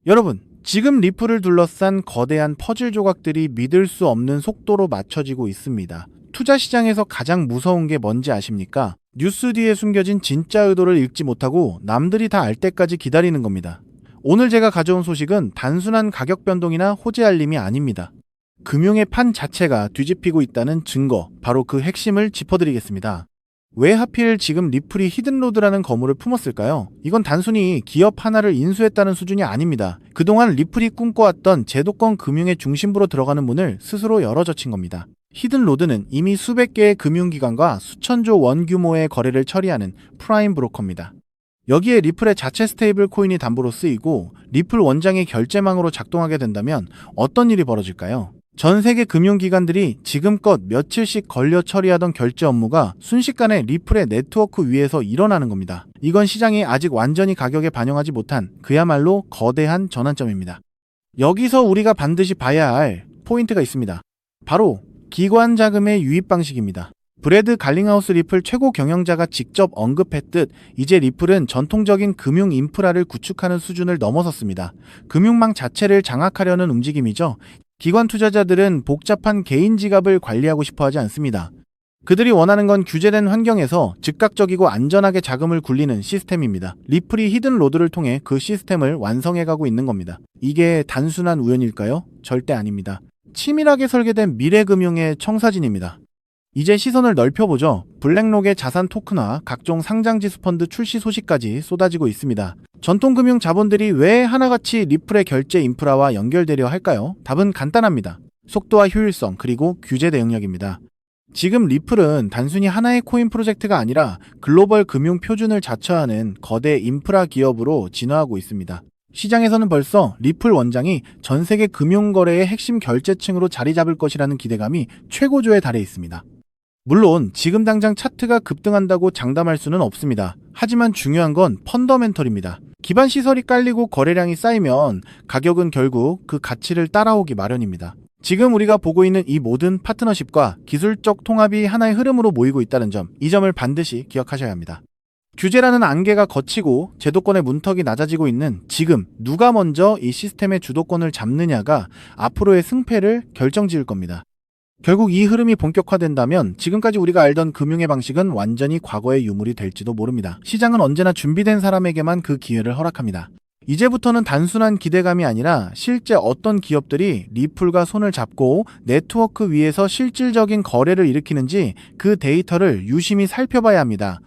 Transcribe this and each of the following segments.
여러분, 지금 리플을 둘러싼 거대한 퍼즐 조각들이 믿을 수 없는 속도로 맞춰지고 있습니다. 투자 시장에서 가장 무서운 게 뭔지 아십니까? 뉴스 뒤에 숨겨진 진짜 의도를 읽지 못하고 남들이 다 알 때까지 기다리는 겁니다. 오늘 제가 가져온 소식은 단순한 가격 변동이나 호재 알림이 아닙니다. 금융의 판 자체가 뒤집히고 있다는 증거, 바로 그 핵심을 짚어드리겠습니다. 왜 하필 지금 리플이 히든로드라는 거물을 품었을까요? 이건 단순히 기업 하나를 인수했다는 수준이 아닙니다. 그동안 리플이 꿈꿔왔던 제도권 금융의 중심부로 들어가는 문을 스스로 열어젖힌 겁니다. 히든로드는 이미 수백 개의 금융기관과 수천조 원 규모의 거래를 처리하는 프라임 브로커입니다. 여기에 리플의 자체 스테이블 코인이 담보로 쓰이고 리플 원장이 결제망으로 작동하게 된다면 어떤 일이 벌어질까요? 전 세계 금융기관들이 지금껏 며칠씩 걸려 처리하던 결제 업무가 순식간에 리플의 네트워크 위에서 일어나는 겁니다. 이건 시장이 아직 완전히 가격에 반영하지 못한 그야말로 거대한 전환점입니다. 여기서 우리가 반드시 봐야 할 포인트가 있습니다. 바로 기관 자금의 유입 방식입니다. 브래드 갈링하우스 리플 최고 경영자가 직접 언급했듯 이제 리플은 전통적인 금융 인프라를 구축하는 수준을 넘어섰습니다. 금융망 자체를 장악하려는 움직임이죠. 기관 투자자들은 복잡한 개인 지갑을 관리하고 싶어 하지 않습니다. 그들이 원하는 건 규제된 환경에서 즉각적이고 안전하게 자금을 굴리는 시스템입니다. 리플이 히든로드를 통해 그 시스템을 완성해가고 있는 겁니다. 이게 단순한 우연일까요? 절대 아닙니다. 치밀하게 설계된 미래금융의 청사진입니다. 이제 시선을 넓혀보죠. 블랙록의 자산 토큰화, 각종 상장지수 펀드 출시 소식까지 쏟아지고 있습니다. 전통금융 자본들이 왜 하나같이 리플의 결제 인프라와 연결되려 할까요? 답은 간단합니다. 속도와 효율성, 그리고 규제 대응력입니다. 지금 리플은 단순히 하나의 코인 프로젝트가 아니라 글로벌 금융 표준을 자처하는 거대 인프라 기업으로 진화하고 있습니다. 시장에서는 벌써 리플 원장이 전 세계 금융거래의 핵심 결제층으로 자리 잡을 것이라는 기대감이 최고조에 달해 있습니다. 물론 지금 당장 차트가 급등한다고 장담할 수는 없습니다. 하지만 중요한 건 펀더멘털입니다. 기반 시설이 깔리고 거래량이 쌓이면 가격은 결국 그 가치를 따라오기 마련입니다. 지금 우리가 보고 있는 이 모든 파트너십과 기술적 통합이 하나의 흐름으로 모이고 있다는 점, 이 점을 반드시 기억하셔야 합니다. 규제라는 안개가 걷히고 제도권의 문턱이 낮아지고 있는 지금 누가 먼저 이 시스템의 주도권을 잡느냐가 앞으로의 승패를 결정지을 겁니다. 결국 이 흐름이 본격화된다면 지금까지 우리가 알던 금융의 방식은 완전히 과거의 유물이 될지도 모릅니다. 시장은 언제나 준비된 사람에게만 그 기회를 허락합니다. 이제부터는 단순한 기대감이 아니라 실제 어떤 기업들이 리플과 손을 잡고 네트워크 위에서 실질적인 거래를 일으키는지 그 데이터를 유심히 살펴봐야 합니다.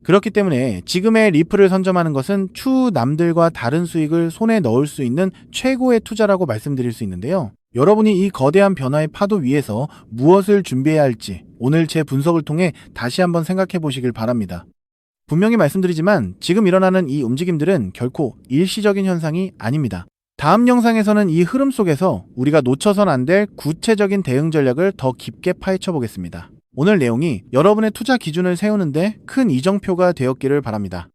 그렇기 때문에 지금의 리플을 선점하는 것은 추후 남들과 다른 수익을 손에 넣을 수 있는 최고의 투자라고 말씀드릴 수 있는데요. 여러분이 이 거대한 변화의 파도 위에서 무엇을 준비해야 할지 오늘 제 분석을 통해 다시 한번 생각해 보시길 바랍니다. 분명히 말씀드리지만 지금 일어나는 이 움직임들은 결코 일시적인 현상이 아닙니다. 다음 영상에서는 이 흐름 속에서 우리가 놓쳐선 안 될 구체적인 대응 전략을 더 깊게 파헤쳐 보겠습니다. 오늘 내용이 여러분의 투자 기준을 세우는데 큰 이정표가 되었기를 바랍니다.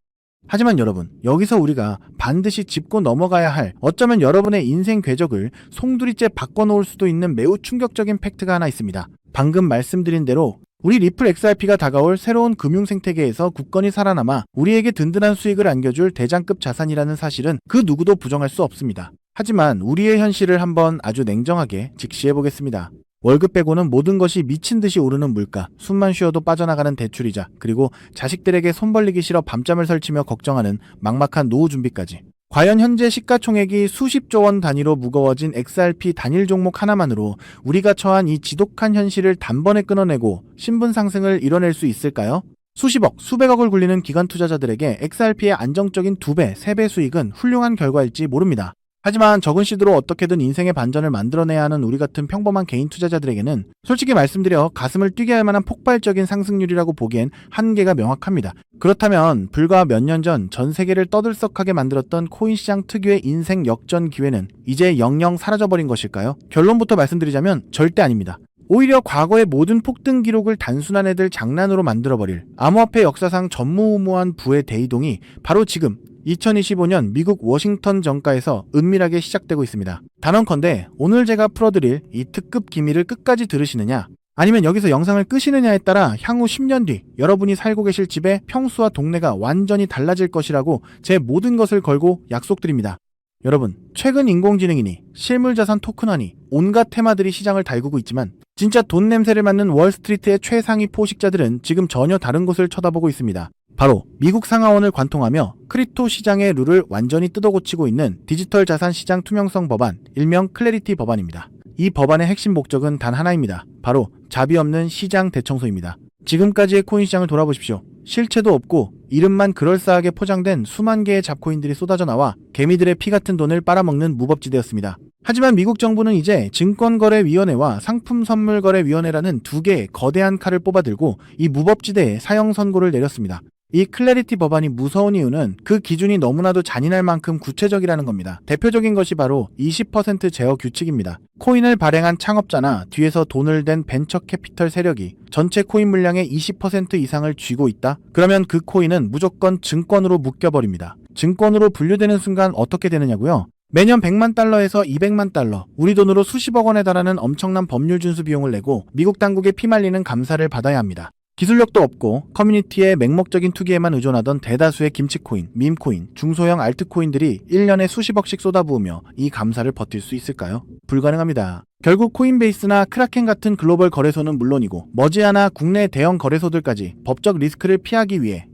하지만 여러분, 여기서 우리가 반드시 짚고 넘어가야 할, 어쩌면 여러분의 인생 궤적을 송두리째 바꿔놓을 수도 있는 매우 충격적인 팩트가 하나 있습니다. 방금 말씀드린 대로 우리 리플 XRP가 다가올 새로운 금융 생태계에서 굳건히 살아남아 우리에게 든든한 수익을 안겨줄 대장급 자산이라는 사실은 그 누구도 부정할 수 없습니다. 하지만 우리의 현실을 한번 아주 냉정하게 직시해보겠습니다. 월급 빼고는 모든 것이 미친 듯이 오르는 물가, 숨만 쉬어도 빠져나가는 대출이자, 그리고 자식들에게 손 벌리기 싫어 밤잠을 설치며 걱정하는 막막한 노후 준비까지. 과연 현재 시가총액이 수십조 원 단위로 무거워진 XRP 단일 종목 하나만으로 우리가 처한 이 지독한 현실을 단번에 끊어내고 신분 상승을 이뤄낼 수 있을까요? 수십억, 수백억을 굴리는 기관 투자자들에게 XRP의 안정적인 2배, 3배 수익은 훌륭한 결과일지 모릅니다. 하지만 적은 시드로 어떻게든 인생의 반전을 만들어내야 하는 우리 같은 평범한 개인 투자자들에게는 솔직히 말씀드려 가슴을 뛰게 할 만한 폭발적인 상승률이라고 보기엔 한계가 명확합니다. 그렇다면 불과 몇 년 전 전 세계를 떠들썩하게 만들었던 코인 시장 특유의 인생 역전 기회는 이제 영영 사라져버린 것일까요? 결론부터 말씀드리자면 절대 아닙니다. 오히려 과거의 모든 폭등 기록을 단순한 애들 장난으로 만들어버릴 암호화폐 역사상 전무후무한 부의 대이동이 바로 지금 2025년 미국 워싱턴 정가에서 은밀하게 시작되고 있습니다. 단언컨대 오늘 제가 풀어드릴 이 특급 기밀을 끝까지 들으시느냐, 아니면 여기서 영상을 끄시느냐에 따라 향후 10년 뒤 여러분이 살고 계실 집의 평수와 동네가 완전히 달라질 것이라고 제 모든 것을 걸고 약속드립니다. 여러분, 최근 인공지능이니 실물자산 토큰화니 온갖 테마들이 시장을 달구고 있지만 진짜 돈 냄새를 맡는 월스트리트의 최상위 포식자들은 지금 전혀 다른 곳을 쳐다보고 있습니다. 바로 미국 상하원을 관통하며 크립토 시장의 룰을 완전히 뜯어고치고 있는 디지털 자산 시장 투명성 법안, 일명 클래리티 법안입니다. 이 법안의 핵심 목적은 단 하나입니다. 바로 자비 없는 시장 대청소입니다. 지금까지의 코인 시장을 돌아보십시오. 실체도 없고 이름만 그럴싸하게 포장된 수만 개의 잡코인들이 쏟아져 나와 개미들의 피 같은 돈을 빨아먹는 무법지대였습니다. 하지만 미국 정부는 이제 증권거래위원회와 상품선물거래위원회라는 두 개의 거대한 칼을 뽑아들고 이 무법지대에 사형 선고를 내렸습니다. 이 클래리티 법안이 무서운 이유는 그 기준이 너무나도 잔인할 만큼 구체적이라는 겁니다. 대표적인 것이 바로 20% 제어 규칙입니다. 코인을 발행한 창업자나 뒤에서 돈을 댄 벤처 캐피털 세력이 전체 코인 물량의 20% 이상을 쥐고 있다? 그러면 그 코인은 무조건 증권으로 묶여버립니다. 증권으로 분류되는 순간 어떻게 되느냐고요? 매년 100만 달러에서 200만 달러, 우리 돈으로 수십억 원에 달하는 엄청난 법률 준수 비용을 내고 미국 당국에 피말리는 감사를 받아야 합니다. 기술력도 없고 커뮤니티의 맹목적인 투기에만 의존하던 대다수의 김치코인, 밈코인, 중소형 알트코인들이 1년에 수십억씩 쏟아부으며 이 감사를 버틸 수 있을까요? 불가능합니다. 결국 코인베이스나 크라켄 같은 글로벌 거래소는 물론이고 머지않아 국내 대형 거래소들까지 법적 리스크를 피하기 위해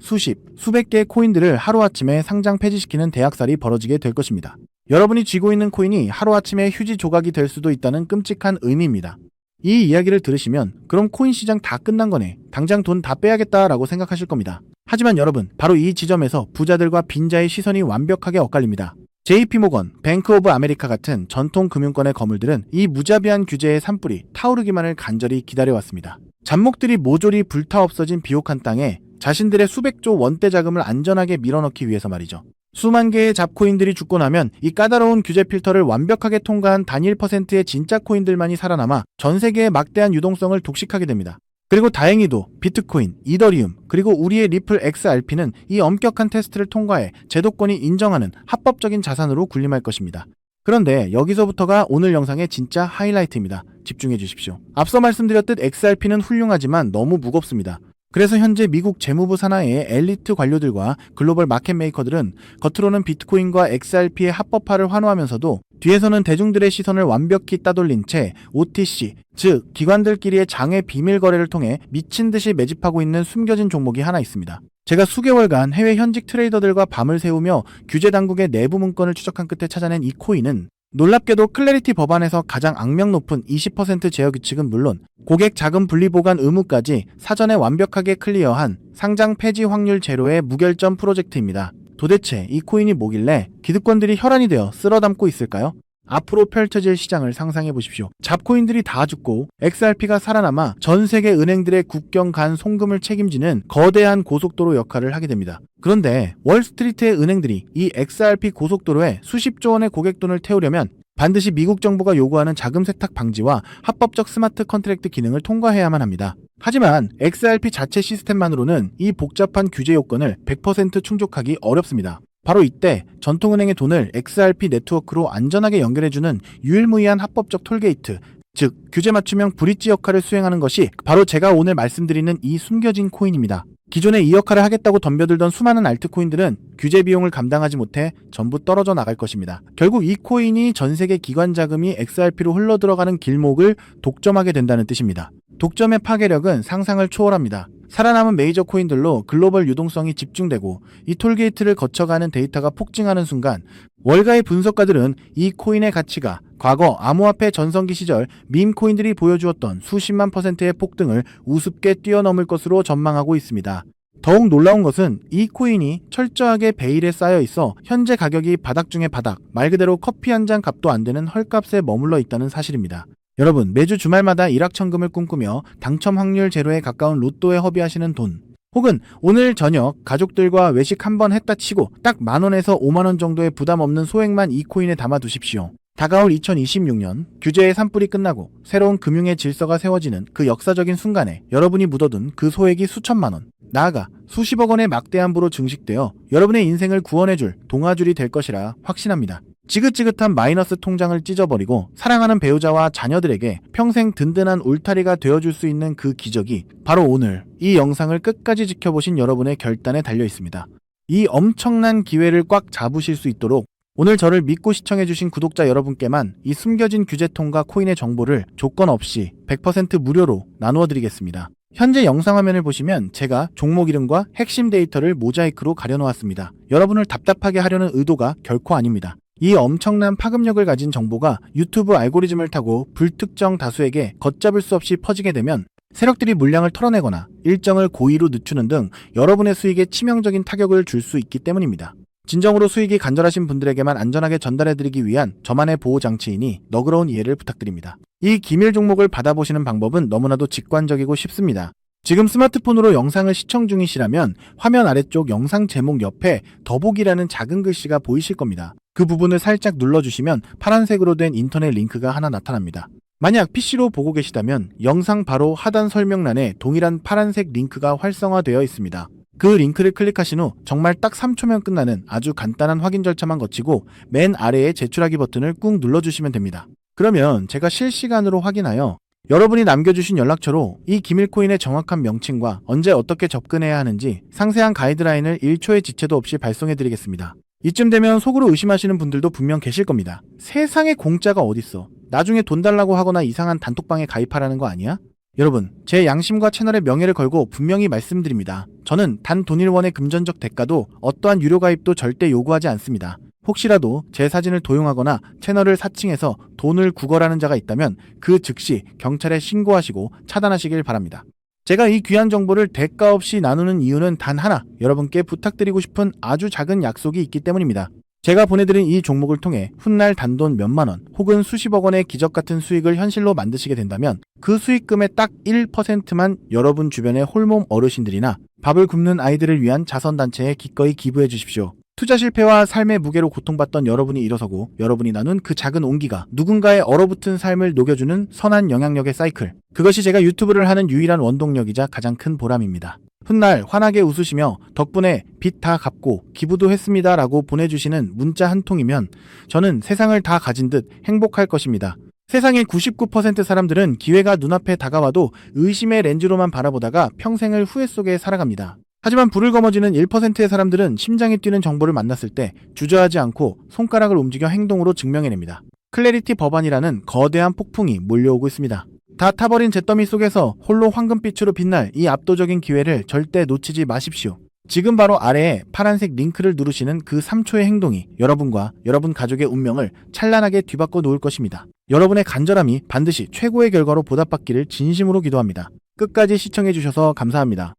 수백 개의 코인들을 하루아침에 상장 폐지시키는 대학살이 벌어지게 될 것입니다. 여러분이 쥐고 있는 코인이 하루아침에 휴지 조각이 될 수도 있다는 끔찍한 의미입니다. 이 이야기를 들으시면 그럼 코인 시장 다 끝난 거네, 당장 돈 다 빼야겠다라고 생각하실 겁니다. 하지만 여러분, 바로 이 지점에서 부자들과 빈자의 시선이 완벽하게 엇갈립니다. JP모건, 뱅크 오브 아메리카 같은 전통 금융권의 거물들은 이 무자비한 규제의 산불이 타오르기만을 간절히 기다려왔습니다. 잡목들이 모조리 불타 없어진 비옥한 땅에 자신들의 수백조 원대 자금을 안전하게 밀어넣기 위해서 말이죠. 수만 개의 잡코인들이 죽고 나면 이 까다로운 규제 필터를 완벽하게 통과한 단 1%의 진짜 코인들만이 살아남아 전 세계의 막대한 유동성을 독식하게 됩니다. 그리고 다행히도 비트코인, 이더리움, 그리고 우리의 리플 XRP는 이 엄격한 테스트를 통과해 제도권이 인정하는 합법적인 자산으로 군림할 것입니다. 그런데 여기서부터가 오늘 영상의 진짜 하이라이트입니다. 집중해 주십시오. 앞서 말씀드렸듯 XRP는 훌륭하지만 너무 무겁습니다. 그래서 현재 미국 재무부 산하의 엘리트 관료들과 글로벌 마켓 메이커들은 겉으로는 비트코인과 XRP의 합법화를 환호하면서도 뒤에서는 대중들의 시선을 완벽히 따돌린 채 OTC, 즉 기관들끼리의 장외 비밀 거래를 통해 미친 듯이 매집하고 있는 숨겨진 종목이 하나 있습니다. 제가 수개월간 해외 현직 트레이더들과 밤을 새우며 규제 당국의 내부 문건을 추적한 끝에 찾아낸 이 코인은 놀랍게도 클래리티 법안에서 가장 악명 높은 20% 제어 규칙은 물론 고객 자금 분리 보관 의무까지 사전에 완벽하게 클리어한 상장 폐지 확률 제로의 무결점 프로젝트입니다. 도대체 이 코인이 뭐길래 기득권들이 혈안이 되어 쓸어담고 있을까요? 앞으로 펼쳐질 시장을 상상해 보십시오. 잡코인들이 다 죽고 XRP가 살아남아 전 세계 은행들의 국경 간 송금을 책임지는 거대한 고속도로 역할을 하게 됩니다. 그런데 월스트리트의 은행들이 이 XRP 고속도로에 수십조 원의 고객돈을 태우려면 반드시 미국 정부가 요구하는 자금 세탁 방지와 합법적 스마트 컨트랙트 기능을 통과해야만 합니다. 하지만 XRP 자체 시스템만으로는 이 복잡한 규제 요건을 100% 충족하기 어렵습니다. 바로 이때 전통은행의 돈을 XRP 네트워크로 안전하게 연결해주는 유일무이한 합법적 톨게이트, 즉 규제 맞춤형 브릿지 역할을 수행하는 것이 바로 제가 오늘 말씀드리는 이 숨겨진 코인입니다. 기존에 이 역할을 하겠다고 덤벼들던 수많은 알트코인들은 규제 비용을 감당하지 못해 전부 떨어져 나갈 것입니다. 결국 이 코인이 전 세계 기관 자금이 XRP로 흘러들어가는 길목을 독점하게 된다는 뜻입니다. 독점의 파괴력은 상상을 초월합니다. 살아남은 메이저 코인들로 글로벌 유동성이 집중되고 이 톨게이트를 거쳐가는 데이터가 폭증하는 순간 월가의 분석가들은 이 코인의 가치가 과거 암호화폐 전성기 시절 밈코인들이 보여주었던 수십만 %의 폭등을 우습게 뛰어넘을 것으로 전망하고 있습니다. 더욱 놀라운 것은 이 코인이 철저하게 베일에 쌓여 있어 현재 가격이 바닥 중의 바닥, 말 그대로 커피 한 잔 값도 안 되는 헐값에 머물러 있다는 사실입니다. 여러분, 매주 주말마다 일확천금을 꿈꾸며 당첨 확률 제로에 가까운 로또에 허비하시는 돈, 혹은 오늘 저녁 가족들과 외식 한번 했다 치고 딱 10,000원에서 50,000원 정도의 부담 없는 소액만 이 코인에 담아 두십시오. 다가올 2026년 규제의 산불이 끝나고 새로운 금융의 질서가 세워지는 그 역사적인 순간에 여러분이 묻어둔 그 소액이 수천만 원, 나아가 수십억 원의 막대한 부로 증식되어 여러분의 인생을 구원해줄 동아줄이 될 것이라 확신합니다. 지긋지긋한 마이너스 통장을 찢어버리고 사랑하는 배우자와 자녀들에게 평생 든든한 울타리가 되어줄 수 있는 그 기적이 바로 오늘 이 영상을 끝까지 지켜보신 여러분의 결단에 달려 있습니다. 이 엄청난 기회를 꽉 잡으실 수 있도록 오늘 저를 믿고 시청해주신 구독자 여러분께만 이 숨겨진 규제통과 코인의 정보를 조건 없이 100% 무료로 나누어 드리겠습니다. 현재 영상 화면을 보시면 제가 종목 이름과 핵심 데이터를 모자이크로 가려놓았습니다. 여러분을 답답하게 하려는 의도가 결코 아닙니다. 이 엄청난 파급력을 가진 정보가 유튜브 알고리즘을 타고 불특정 다수에게 걷잡을 수 없이 퍼지게 되면 세력들이 물량을 털어내거나 일정을 고의로 늦추는 등 여러분의 수익에 치명적인 타격을 줄 수 있기 때문입니다. 진정으로 수익이 간절하신 분들에게만 안전하게 전달해드리기 위한 저만의 보호장치이니 너그러운 이해를 부탁드립니다. 이 기밀 종목을 받아보시는 방법은 너무나도 직관적이고 쉽습니다. 지금 스마트폰으로 영상을 시청 중이시라면 화면 아래쪽 영상 제목 옆에 더보기라는 작은 글씨가 보이실 겁니다. 그 부분을 살짝 눌러주시면 파란색으로 된 인터넷 링크가 하나 나타납니다. 만약 PC로 보고 계시다면 영상 바로 하단 설명란에 동일한 파란색 링크가 활성화되어 있습니다. 그 링크를 클릭하신 후 정말 딱 3초면 끝나는 아주 간단한 확인 절차만 거치고 맨 아래에 제출하기 버튼을 꾹 눌러주시면 됩니다. 그러면 제가 실시간으로 확인하여 여러분이 남겨주신 연락처로 이 기밀코인의 정확한 명칭과 언제 어떻게 접근해야 하는지 상세한 가이드라인을 1초의 지체도 없이 발송해드리겠습니다. 이쯤 되면 속으로 의심하시는 분들도 분명 계실 겁니다. 세상에 공짜가 어딨어. 나중에 돈 달라고 하거나 이상한 단톡방에 가입하라는 거 아니야? 여러분, 제 양심과 채널의 명예를 걸고 분명히 말씀드립니다. 저는 단 돈일원의 금전적 대가도 어떠한 유료 가입도 절대 요구하지 않습니다. 혹시라도 제 사진을 도용하거나 채널을 사칭해서 돈을 구걸하는 자가 있다면 그 즉시 경찰에 신고하시고 차단하시길 바랍니다. 제가 이 귀한 정보를 대가 없이 나누는 이유는 단 하나, 여러분께 부탁드리고 싶은 아주 작은 약속이 있기 때문입니다. 제가 보내드린 이 종목을 통해 훗날 단돈 몇만 원 혹은 수십억 원의 기적 같은 수익을 현실로 만드시게 된다면 그 수익금의 딱 1%만 여러분 주변의 홀몸 어르신들이나 밥을 굶는 아이들을 위한 자선단체에 기꺼이 기부해 주십시오. 투자 실패와 삶의 무게로 고통받던 여러분이 일어서고 여러분이 나눈 그 작은 온기가 누군가의 얼어붙은 삶을 녹여주는 선한 영향력의 사이클. 그것이 제가 유튜브를 하는 유일한 원동력이자 가장 큰 보람입니다. 훗날 환하게 웃으시며 덕분에 빚 다 갚고 기부도 했습니다 라고 보내주시는 문자 한 통이면 저는 세상을 다 가진 듯 행복할 것입니다. 세상의 99% 사람들은 기회가 눈앞에 다가와도 의심의 렌즈로만 바라보다가 평생을 후회 속에 살아갑니다. 하지만 불을 거머쥐는 1%의 사람들은 심장이 뛰는 정보를 만났을 때 주저하지 않고 손가락을 움직여 행동으로 증명해냅니다. 클래리티 법안이라는 거대한 폭풍이 몰려오고 있습니다. 다 타버린 잿더미 속에서 홀로 황금빛으로 빛날 이 압도적인 기회를 절대 놓치지 마십시오. 지금 바로 아래에 파란색 링크를 누르시는 그 3초의 행동이 여러분과 여러분 가족의 운명을 찬란하게 뒤바꿔 놓을 것입니다. 여러분의 간절함이 반드시 최고의 결과로 보답받기를 진심으로 기도합니다. 끝까지 시청해주셔서 감사합니다.